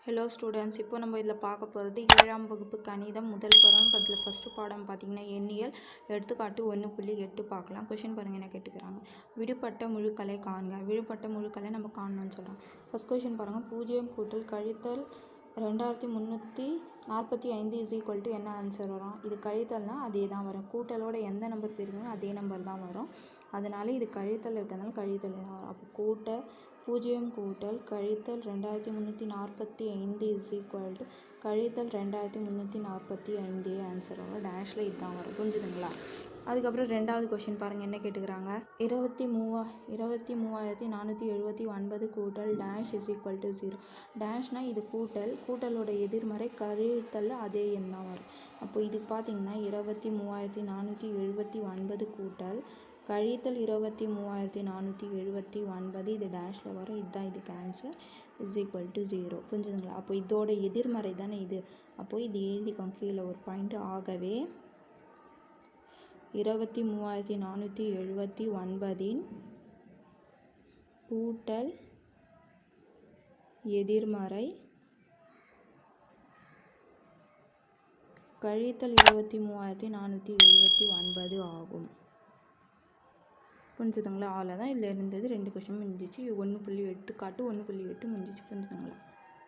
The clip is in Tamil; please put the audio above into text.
ஹலோ ஸ்டூடெண்ட்ஸ், இப்போ நம்ம இதில் பார்க்க போகிறது 7ஆம் வகுப்பு கணிதம் முதல் பருவம். அதில் ஃபஸ்ட்டு பாடம் பார்த்திங்கன்னா எண்ணியல். எடுத்துக்காட்டு 1.8 பார்க்கலாம். கொஷின் பாருங்கள் என்ன கேட்டுக்கிறாங்க. விடுபட்ட முழுக்களை காண்க. விடுபட்ட முழுக்களை நம்ம காணணும்னு சொல்கிறோம். ஃபஸ்ட் கொஷின் பாருங்கள். 0 கூட்டல் கழித்தல் 2345 என்ன ஆன்சர் வரும்? இது கழித்தல்னால் அதே தான் வரும். கூட்டலோட எந்த நம்பர் பெருமோ அதே நம்பர் தான் வரும். அதனால் இது கழித்தல் இருக்கிறதுனால கழித்தல் தான் வரும். அப்போ 0 கூட்டல் கழித்தல் 2345 கழித்தல் 2345 ஆன்சர் வரும். டேஷில் இதுதான் வரும். புரிஞ்சுதுங்களா? அதுக்கப்புறம் ரெண்டாவது கொஷின் பாருங்கள் என்ன கேட்டுக்கிறாங்க. 23479 கூட்டல் டேஷ் = 0. டேஷ்னால் இது கூட்டலோட எதிர்மறை, கழித்தல் அதே எண் தான் வரும். அப்போ இதுக்கு பார்த்தீங்கன்னா 23479 கூட்டல் கழித்தல் 23479 இது டேஷில் வரும். இதுதான் இதுக்கு ஆன்சர் =0. புரிஞ்சுதுங்களா? அப்போ இதோட எதிர்மறை தானே இது. அப்போது இது எழுதிக்கோங்க கீழே ஒரு பாயிண்ட். ஆகவே 23479 கூட்டல் எதிர்மறை கழித்தல் 23479 ஆகும். புரிஞ்சுதுங்களா? அவ்வளோதான். இதில் இருந்தது 2 கொஷின் முடிஞ்சிச்சு. 1.8 முடிஞ்சிச்சு. புரிஞ்சுதுங்களா?